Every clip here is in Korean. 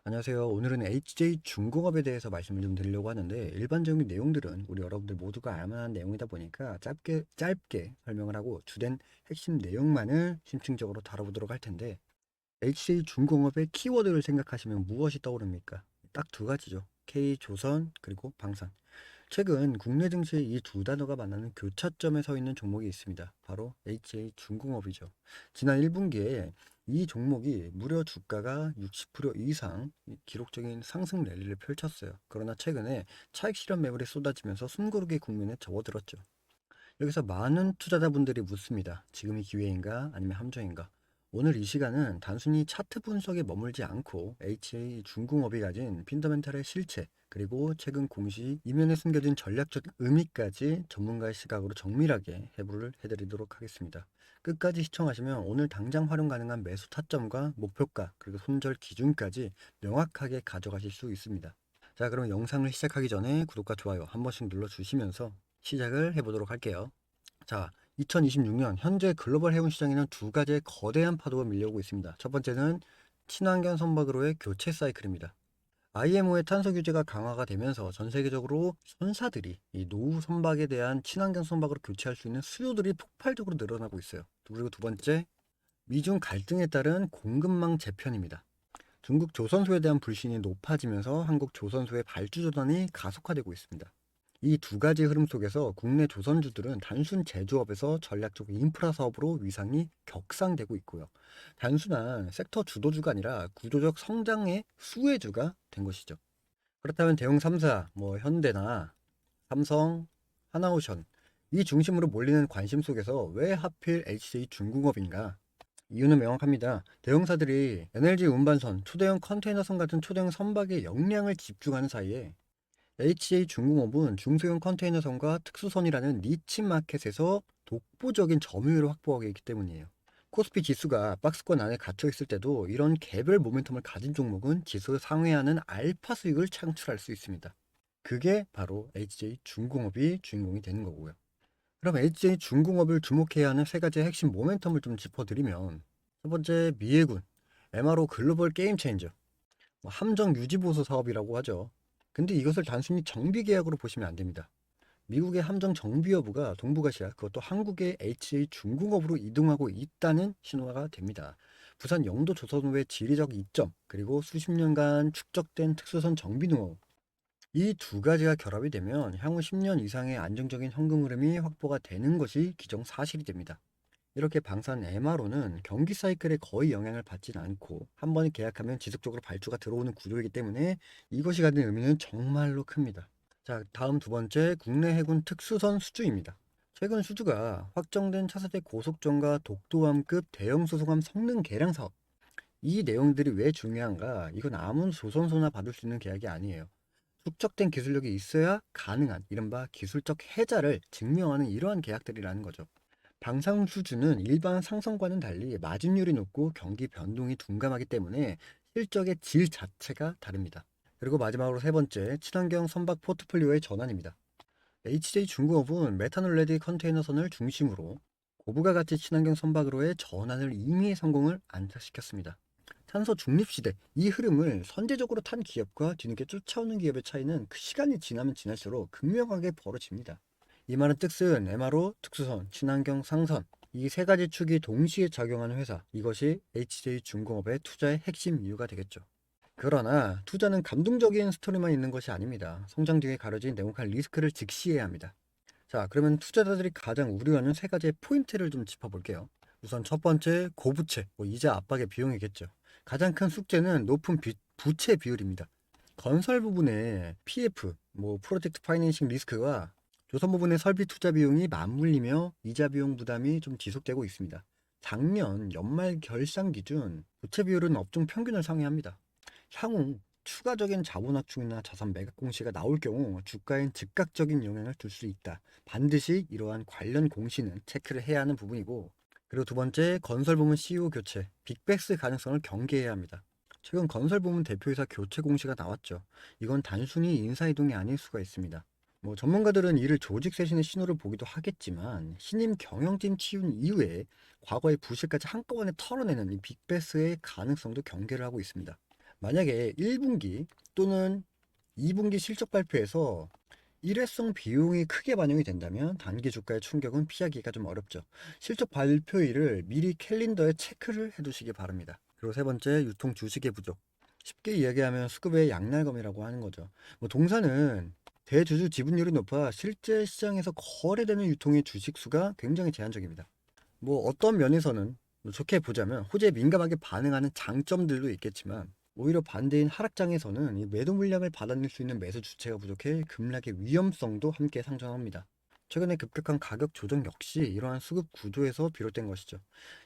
안녕하세요. 오늘은 HJ중공업에 대해서 말씀을 좀 드리려고 하는데 일반적인 내용들은 우리 여러분들 모두가 알만한 내용이다 보니까 짧게 설명을 하고 주된 핵심 내용만을 심층적으로 다뤄보도록 할 텐데 HJ중공업의 키워드를 생각하시면 무엇이 떠오릅니까? 딱 두 가지죠. K조선 그리고 방산. 최근 국내 증시에 이 두 단어가 만나는 교차점에 서 있는 종목이 있습니다. 바로 HJ중공업이죠. 지난 1분기에 이 종목이 무려 주가가 60% 이상 기록적인 상승 랠리를 펼쳤어요. 그러나 최근에 차익 실현 매물이 쏟아지면서 숨고르기 국면에 접어들었죠. 여기서 많은 투자자분들이 묻습니다. 지금이 기회인가 아니면 함정인가? 오늘 이 시간은 단순히 차트 분석에 머물지 않고 HJ중공업이 가진 핀더멘탈의 실체 그리고 최근 공시 이면에 숨겨진 전략적 의미까지 전문가의 시각으로 정밀하게 해부를 해드리도록 하겠습니다. 끝까지 시청하시면 오늘 당장 활용 가능한 매수 타점과 목표가 그리고 손절 기준까지 명확하게 가져가실 수 있습니다. 자, 그럼 영상을 시작하기 전에 구독과 좋아요 한 번씩 눌러주시면서 시작을 해보도록 할게요. 자, 2026년 현재 글로벌 해운 시장에는 두 가지의 거대한 파도가 밀려오고 있습니다. 첫 번째는 친환경 선박으로의 교체 사이클입니다. IMO의 탄소 규제가 강화가 되면서 전 세계적으로 선사들이 이 노후 선박에 대한 친환경 선박으로 교체할 수 있는 수요들이 폭발적으로 늘어나고 있어요. 그리고 두 번째, 미중 갈등에 따른 공급망 재편입니다. 중국 조선소에 대한 불신이 높아지면서 한국 조선소의 발주 전환이 가속화되고 있습니다. 이 두 가지 흐름 속에서 국내 조선주들은 단순 제조업에서 전략적 인프라 사업으로 위상이 격상되고 있고요. 단순한 섹터 주도주가 아니라 구조적 성장의 수혜주가 된 것이죠. 그렇다면 대형 3사, 현대나 삼성, 하나오션 이 중심으로 몰리는 관심 속에서 왜 하필 HJ중공업인가? 이유는 명확합니다. 대형사들이 NLG 운반선, 초대형 컨테이너선 같은 초대형 선박의 역량을 집중하는 사이에 HJ중공업은 중소형 컨테이너선과 특수선이라는 니치 마켓에서 독보적인 점유율을 확보하고 있기 때문이에요. 코스피 지수가 박스권 안에 갇혀 있을 때도 이런 개별 모멘텀을 가진 종목은 지수 상회하는 알파 수익을 창출할 수 있습니다. 그게 바로 HJ중공업이 주인공이 되는 거고요. 그럼 HJ중공업을 주목해야 하는 세 가지의 핵심 모멘텀을 좀 짚어드리면 첫 번째 미해군, MRO 글로벌 게임 체인저, 함정 유지보수 사업이라고 하죠. 근데 이것을 단순히 정비 계약으로 보시면 안 됩니다. 미국의 함정 정비 여부가 동북아시아, 그것도 한국의 HJ중공업으로 이동하고 있다는 신호가 됩니다. 부산 영도 조선호의 지리적 이점, 그리고 수십 년간 축적된 특수선 정비 노하우, 이 두 가지가 결합이 되면 향후 10년 이상의 안정적인 현금 흐름이 확보가 되는 것이 기정사실이 됩니다. 이렇게 방산 MRO는 경기 사이클에 거의 영향을 받지는 않고 한 번 계약하면 지속적으로 발주가 들어오는 구조이기 때문에 이것이 가진 의미는 정말로 큽니다. 자, 다음 두 번째 국내 해군 특수선 수주입니다. 최근 수주가 확정된 차세대 고속정과 독도함급 대형 수송함 성능 개량 사업, 이 내용들이 왜 중요한가? 이건 아무 조선소나 받을 수 있는 계약이 아니에요. 축적된 기술력이 있어야 가능한 이른바 기술적 해자를 증명하는 이러한 계약들이라는 거죠. 방산 수주는 일반 상선과는 달리 마진율이 높고 경기 변동이 둔감하기 때문에 실적의 질 자체가 다릅니다. 그리고 마지막으로 세 번째, 친환경 선박 포트폴리오의 전환입니다. HJ중공업은 메탄올 레디 컨테이너선을 중심으로 고부가 가치 친환경 선박으로의 전환을 이미 성공을 안착시켰습니다. 탄소 중립 시대, 이 흐름을 선제적으로 탄 기업과 뒤늦게 쫓아오는 기업의 차이는 그 시간이 지나면 지날수록 극명하게 벌어집니다. 이 말은 뜻은 MRO, 특수선, 친환경 상선, 이 세 가지 축이 동시에 작용하는 회사, 이것이 HJ중공업의 투자의 핵심 이유가 되겠죠. 그러나 투자는 감동적인 스토리만 있는 것이 아닙니다. 성장 뒤에 가려진 냉혹한 리스크를 직시해야 합니다. 자, 그러면 투자자들이 가장 우려하는 세 가지의 포인트를 좀 짚어볼게요. 우선 첫 번째, 고부채, 이자 압박의 비용이겠죠. 가장 큰 숙제는 높은 부채 비율입니다. 건설 부분에 PF, 프로젝트 파이낸싱 리스크와 조선 부분의 설비 투자 비용이 맞물리며 이자 비용 부담이 좀 지속되고 있습니다. 작년 연말 결산 기준 부채 비율은 업종 평균을 상회합니다. 향후 추가적인 자본 확충이나 자산 매각 공시가 나올 경우 주가엔 즉각적인 영향을 줄 수 있다. 반드시 이러한 관련 공시는 체크를 해야 하는 부분이고, 그리고 두 번째, 건설 부문 CEO 교체, 빅베스 가능성을 경계해야 합니다. 최근 건설 부문 대표이사 교체 공시가 나왔죠. 이건 단순히 인사이동이 아닐 수가 있습니다. 전문가들은 이를 조직 쇄신의 신호를 보기도 하겠지만 신임 경영진 치운 이후에 과거의 부실까지 한꺼번에 털어내는 이 빅베스의 가능성도 경계를 하고 있습니다. 만약에 1분기 또는 2분기 실적 발표에서 일회성 비용이 크게 반영이 된다면 단기 주가의 충격은 피하기가 좀 어렵죠. 실적 발표일을 미리 캘린더에 체크를 해두시기 바랍니다. 그리고 세 번째, 유통 주식의 부족. 쉽게 이야기하면 수급의 양날검이라고 하는 거죠. 뭐 동사는 대주주 지분율이 높아 실제 시장에서 거래되는 유통의 주식 수가 굉장히 제한적입니다. 뭐 어떤 면에서는 뭐 좋게 보자면 호재에 민감하게 반응하는 장점들도 있겠지만 오히려 반대인 하락장에서는 이 매도 물량을 받아낼 수 있는 매수 주체가 부족해 급락의 위험성도 함께 상존합니다. 최근에 급격한 가격 조정 역시 이러한 수급 구조에서 비롯된 것이죠.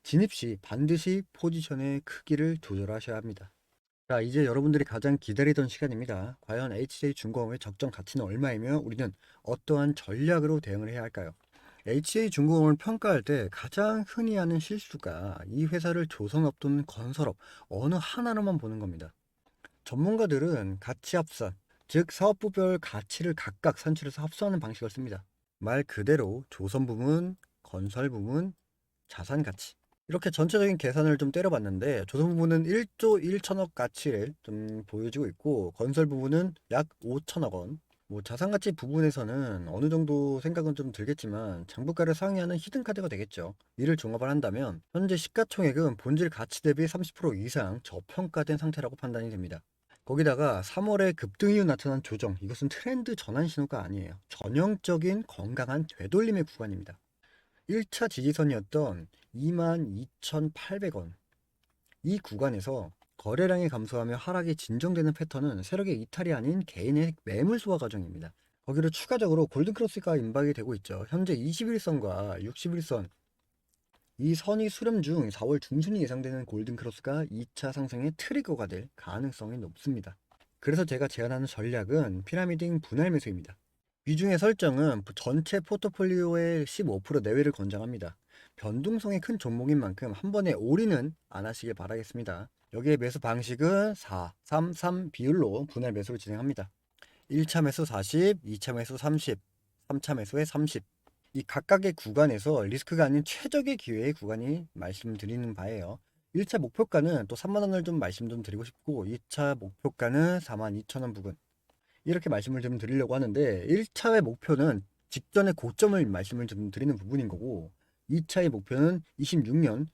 진입 시 반드시 포지션의 크기를 조절하셔야 합니다. 자, 이제 여러분들이 가장 기다리던 시간입니다. 과연 HJ중공업의 적정 가치는 얼마이며 우리는 어떠한 전략으로 대응을 해야 할까요? HJ중공업을 평가할 때 가장 흔히 하는 실수가 이 회사를 조선업 또는 건설업 어느 하나로만 보는 겁니다. 전문가들은 가치 합산, 즉 사업부별 가치를 각각 산출해서 합산하는 방식을 씁니다. 말 그대로 조선 부문, 건설 부문, 자산 가치. 이렇게 전체적인 계산을 좀 때려봤는데 조선 부문은 1조 1천억 가치를 좀 보여주고 있고 건설 부문은 약 5천억 원. 뭐 자산가치 부분에서는 어느 정도 생각은 좀 들겠지만 장부가를 상회하는 히든카드가 되겠죠. 이를 종합을 한다면 현재 시가총액은 본질 가치 대비 30% 이상 저평가된 상태라고 판단이 됩니다. 거기다가 3월에 급등 이후 나타난 조정, 이것은 트렌드 전환 신호가 아니에요. 전형적인 건강한 되돌림의 구간입니다. 1차 지지선이었던 22,800원. 이 구간에서 거래량이 감소하며 하락이 진정되는 패턴은 세력의 이탈이 아닌 개인의 매물 소화 과정입니다. 거기로 추가적으로 골든크로스가 임박이 되고 있죠. 현재 21선과 61선, 이 선이 수렴 중 4월 중순이 예상되는 골든크로스가 2차 상승의 트리거가 될 가능성이 높습니다. 그래서 제가 제안하는 전략은 피라미딩 분할 매수입니다. 비중의 설정은 전체 포트폴리오의 15% 내외를 권장합니다. 변동성이 큰 종목인 만큼 한 번에 올인은 안 하시길 바라겠습니다. 여기에 매수 방식은 4, 3, 3 비율로 분할 매수를 진행합니다. 1차 매수 40, 2차 매수 30, 3차 매수에 30. 이 각각의 구간에서 리스크가 아닌 최적의 기회의 구간이 말씀드리는 바예요. 1차 목표가는 또 3만 원을 좀 말씀 좀 드리고 싶고 2차 목표가는 42,000원 부근. 이렇게 말씀을 좀 드리려고 하는데 1차의 목표는 직전의 고점을 말씀을 좀 드리는 부분인 거고 2차의 목표는 26년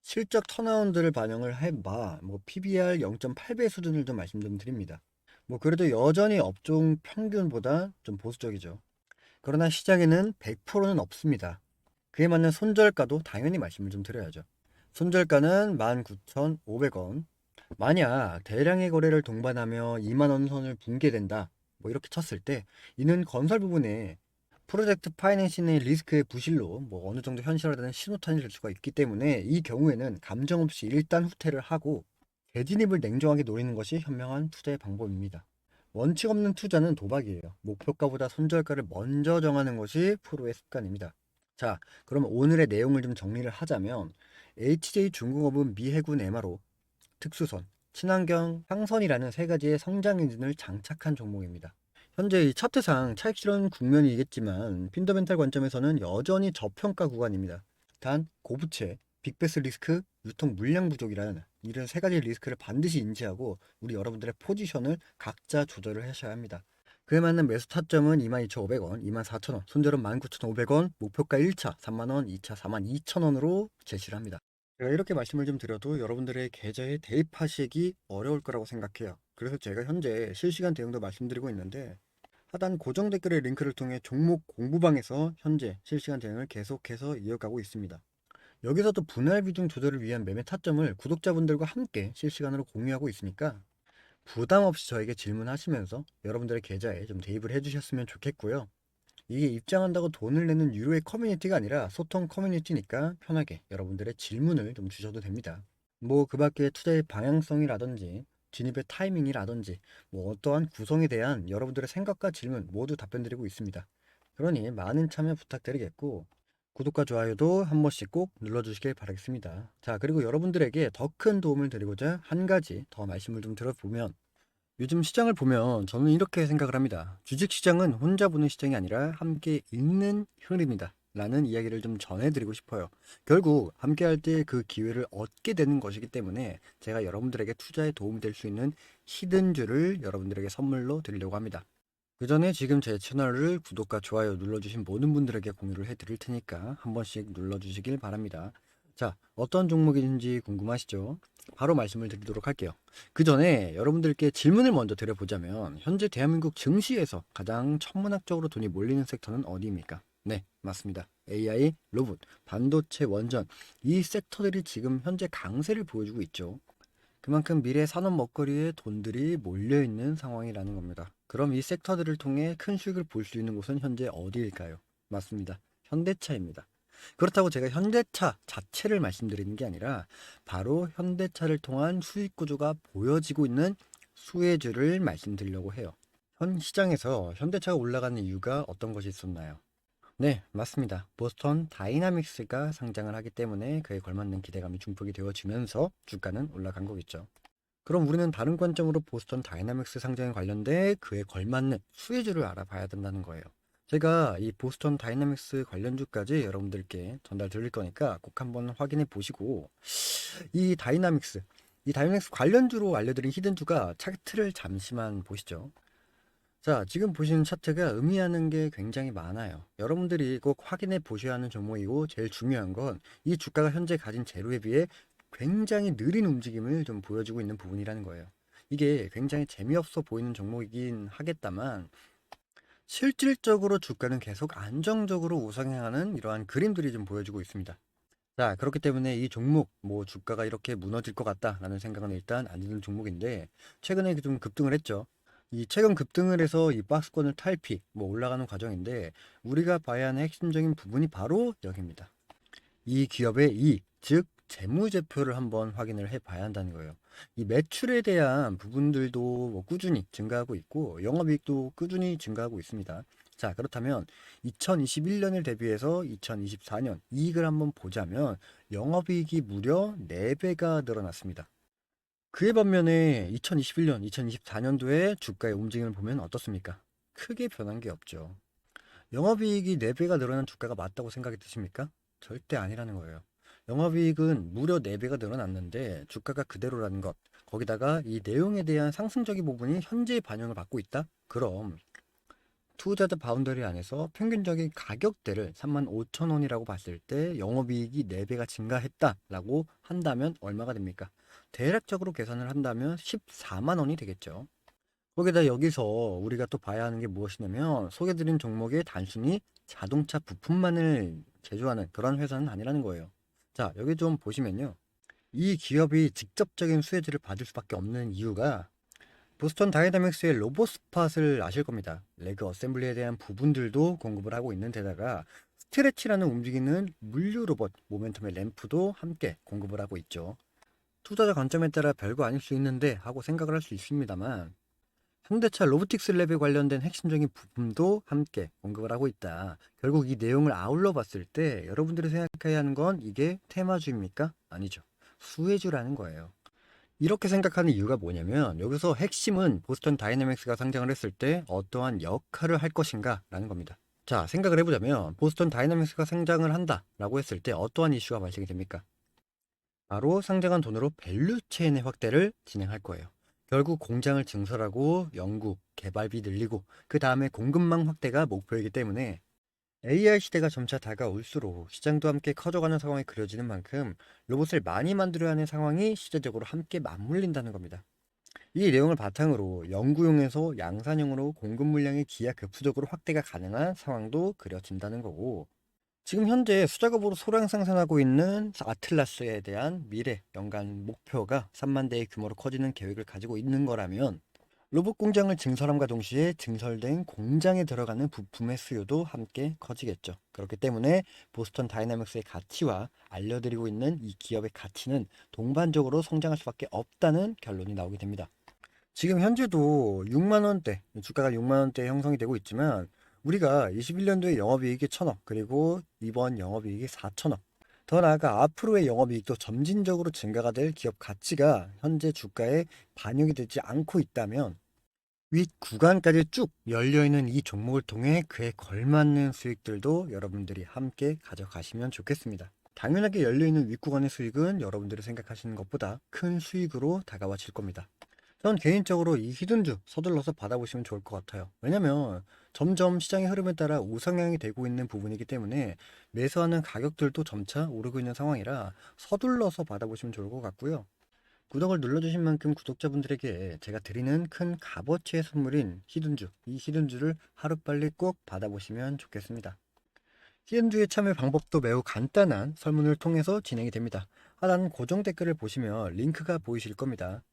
실적 턴어라운드를 반영을 해봐 뭐 PBR 0.8배 수준을 좀 말씀 좀 드립니다. 뭐 그래도 여전히 업종 평균보다 좀 보수적이죠. 그러나 시장에는 100%는 없습니다. 그에 맞는 손절가도 당연히 말씀을 좀 드려야죠. 손절가는 19,500원. 만약 대량의 거래를 동반하며 2만 원 선을 붕괴된다. 뭐 이렇게 쳤을 때 이는 건설 부분에 프로젝트 파이낸싱의 리스크의 부실로 뭐 어느 정도 현실화되는 신호탄이 될 수가 있기 때문에 이 경우에는 감정 없이 일단 후퇴를 하고 재진입을 냉정하게 노리는 것이 현명한 투자의 방법입니다. 원칙 없는 투자는 도박이에요. 목표가보다 손절가를 먼저 정하는 것이 프로의 습관입니다. 자, 그럼 오늘의 내용을 좀 정리를 하자면 HJ중공업은 미해군 MRO, 특수선, 친환경, 향선이라는 세 가지의 성장 엔진을 장착한 종목입니다. 현재 이 차트상 차익실현 국면이겠지만 핀더멘탈 관점에서는 여전히 저평가 구간입니다. 단 고부채, 빅베스 리스크, 유통 물량 부족이라는 이런 세 가지 리스크를 반드시 인지하고 우리 여러분들의 포지션을 각자 조절을 하셔야 합니다. 그에 맞는 매수 타점은 22,500원, 24,000원, 손절은 19,500원, 목표가 1차 3만원, 2차 42,000원으로 제시를 합니다. 제가 이렇게 말씀을 좀 드려도 여러분들의 계좌에 대입하시기 어려울 거라고 생각해요. 그래서 제가 현재 실시간 대응도 말씀드리고 있는데 하단 고정 댓글의 링크를 통해 종목 공부방에서 현재 실시간 대응을 계속해서 이어가고 있습니다. 여기서도 분할 비중 조절을 위한 매매 타점을 구독자분들과 함께 실시간으로 공유하고 있으니까 부담 없이 저에게 질문하시면서 여러분들의 계좌에 좀 대입을 해주셨으면 좋겠고요. 이게 입장한다고 돈을 내는 유료의 커뮤니티가 아니라 소통 커뮤니티니까 편하게 여러분들의 질문을 좀 주셔도 됩니다. 뭐 그 밖에 투자의 방향성이라든지 진입의 타이밍이라든지 뭐 어떠한 구성에 대한 여러분들의 생각과 질문 모두 답변드리고 있습니다. 그러니 많은 참여 부탁드리겠고 구독과 좋아요도 한 번씩 꼭 눌러주시길 바라겠습니다. 자, 그리고 여러분들에게 더 큰 도움을 드리고자 한 가지 더 말씀을 좀 들어보면 요즘 시장을 보면 저는 이렇게 생각을 합니다. 주식시장은 혼자 보는 시장이 아니라 함께 읽는 흐름이다. 라는 이야기를 좀 전해드리고 싶어요. 결국 함께 할 때 그 기회를 얻게 되는 것이기 때문에 제가 여러분들에게 투자에 도움이 될 수 있는 히든주를 여러분들에게 선물로 드리려고 합니다. 그 전에 지금 제 채널을 구독과 좋아요 눌러주신 모든 분들에게 공유를 해드릴 테니까 한 번씩 눌러주시길 바랍니다. 자, 어떤 종목인지 궁금하시죠? 바로 말씀을 드리도록 할게요. 그 전에 여러분들께 질문을 먼저 드려보자면 현재 대한민국 증시에서 가장 천문학적으로 돈이 몰리는 섹터는 어디입니까? 네, 맞습니다. AI, 로봇, 반도체, 원전 이 섹터들이 지금 현재 강세를 보여주고 있죠. 그만큼 미래 산업 먹거리에 돈들이 몰려있는 상황이라는 겁니다. 그럼 이 섹터들을 통해 큰 수익을 볼 수 있는 곳은 현재 어디일까요? 맞습니다. 현대차입니다. 그렇다고 제가 현대차 자체를 말씀드리는 게 아니라 바로 현대차를 통한 수익 구조가 보여지고 있는 수혜주를 말씀드리려고 해요. 현 시장에서 현대차가 올라가는 이유가 어떤 것이 있었나요? 네, 맞습니다. 보스턴 다이나믹스가 상장을 하기 때문에 그에 걸맞는 기대감이 증폭이 되어지면서 주가는 올라간 거겠죠. 그럼 우리는 다른 관점으로 보스턴 다이나믹스 상장에 관련돼 그에 걸맞는 수혜주를 알아봐야 된다는 거예요. 제가 이 보스턴 다이나믹스 관련주까지 여러분들께 전달 드릴 거니까 꼭 한번 확인해 보시고 이 다이나믹스 관련주로 알려드린 히든주가 차트를 잠시만 보시죠. 자, 지금 보시는 차트가 의미하는 게 굉장히 많아요. 여러분들이 꼭 확인해 보셔야 하는 종목이고 제일 중요한 건 이 주가가 현재 가진 재료에 비해 굉장히 느린 움직임을 좀 보여주고 있는 부분이라는 거예요. 이게 굉장히 재미없어 보이는 종목이긴 하겠다만 실질적으로 주가는 계속 안정적으로 우상향하는 이러한 그림들이 좀 보여주고 있습니다. 자, 그렇기 때문에 이 종목, 뭐 주가가 이렇게 무너질 것 같다라는 생각은 일단 안 드는 종목인데 최근에 좀 급등을 했죠. 이 최근 급등을 해서 이 박스권을 탈피, 뭐 올라가는 과정인데 우리가 봐야 하는 핵심적인 부분이 바로 여기입니다. 이 기업의 이익, 즉 재무제표를 한번 확인을 해 봐야 한다는 거예요. 이 매출에 대한 부분들도 뭐 꾸준히 증가하고 있고 영업이익도 꾸준히 증가하고 있습니다. 자, 그렇다면 2021년을 대비해서 2024년 이익을 한번 보자면 영업이익이 무려 4배가 늘어났습니다. 그에 반면에 2021년, 2024년도에 주가의 움직임을 보면 어떻습니까? 크게 변한 게 없죠. 영업이익이 4배가 늘어난 주가가 맞다고 생각이 드십니까? 절대 아니라는 거예요. 영업이익은 무려 4배가 늘어났는데 주가가 그대로라는 것. 거기다가 이 내용에 대한 상승적인 부분이 현재 반영을 받고 있다? 그럼 투자자 바운더리 안에서 평균적인 가격대를 35,000원이라고 봤을 때 영업이익이 4배가 증가했다라고 한다면 얼마가 됩니까? 대략적으로 계산을 한다면 14만 원이 되겠죠. 거기다 여기서 우리가 또 봐야 하는 게 무엇이냐면 소개드린 종목이 단순히 자동차 부품만을 제조하는 그런 회사는 아니라는 거예요. 자, 여기 좀 보시면요. 이 기업이 직접적인 수혜주를 받을 수밖에 없는 이유가 보스턴 다이나믹스의 로봇 스팟을 아실 겁니다. 레그 어셈블리에 대한 부분들도 공급을 하고 있는 데다가 스트레치라는 움직이는 물류 로봇 모멘텀의 램프도 함께 공급을 하고 있죠. 투자자 관점에 따라 별거 아닐 수 있는데 하고 생각을 할 수 있습니다만 현대차 로보틱스 랩에 관련된 핵심적인 부품도 함께 언급을 하고 있다. 결국 이 내용을 아울러 봤을 때 여러분들이 생각해야 하는 건 이게 테마주입니까? 아니죠. 수혜주라는 거예요. 이렇게 생각하는 이유가 뭐냐면 여기서 핵심은 보스턴 다이내믹스가 상장을 했을 때 어떠한 역할을 할 것인가 라는 겁니다. 자, 생각을 해보자면 보스턴 다이내믹스가 상장을 한다라고 했을 때 어떠한 이슈가 발생이 됩니까? 바로 상장한 돈으로 밸류체인의 확대를 진행할 거예요. 결국 공장을 증설하고 연구, 개발비 늘리고 그 다음에 공급망 확대가 목표이기 때문에 AI 시대가 점차 다가올수록 시장도 함께 커져가는 상황이 그려지는 만큼 로봇을 많이 만들어야 하는 상황이 시대적으로 함께 맞물린다는 겁니다. 이 내용을 바탕으로 연구용에서 양산형으로 공급 물량이 기하급수적으로 확대가 가능한 상황도 그려진다는 거고 지금 현재 수작업으로 소량 생산하고 있는 아틀라스에 대한 미래 연간 목표가 3만 대의 규모로 커지는 계획을 가지고 있는 거라면 로봇 공장을 증설함과 동시에 증설된 공장에 들어가는 부품의 수요도 함께 커지겠죠. 그렇기 때문에 보스턴 다이나믹스의 가치와 알려드리고 있는 이 기업의 가치는 동반적으로 성장할 수밖에 없다는 결론이 나오게 됩니다. 지금 현재도 6만 원대, 주가가 6만 원대에 형성이 되고 있지만 우리가 21년도에 영업이익이 1,000억, 그리고 이번 영업이익이 4,000억. 더 나아가 앞으로의 영업이익도 점진적으로 증가가 될 기업 가치가 현재 주가에 반영이 되지 않고 있다면 윗 구간까지 쭉 열려있는 이 종목을 통해 그에 걸맞는 수익들도 여러분들이 함께 가져가시면 좋겠습니다. 당연하게 열려있는 윗구간의 수익은 여러분들이 생각하시는 것보다 큰 수익으로 다가와질 겁니다. 전 개인적으로 이 히든주 서둘러서 받아보시면 좋을 것 같아요. 왜냐면 점점 시장의 흐름에 따라 우상향이 되고 있는 부분이기 때문에 매수하는 가격들도 점차 오르고 있는 상황이라 서둘러서 받아보시면 좋을 것 같고요. 구독을 눌러주신 만큼 구독자분들에게 제가 드리는 큰 값어치의 선물인 히든주, 이 히든주를 하루빨리 꼭 받아보시면 좋겠습니다. 히든주의 참여 방법도 매우 간단한 설문을 통해서 진행이 됩니다. 하단 고정 댓글을 보시면 링크가 보이실 겁니다.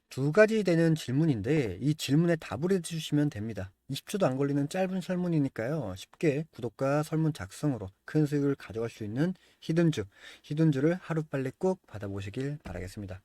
두 가지 되는 질문인데 이 질문에 답을 해주시면 됩니다. 20초도 안 걸리는 짧은 설문이니까요. 쉽게 구독과 설문 작성으로 큰 수익을 가져갈 수 있는 히든주를 하루빨리 꼭 받아보시길 바라겠습니다.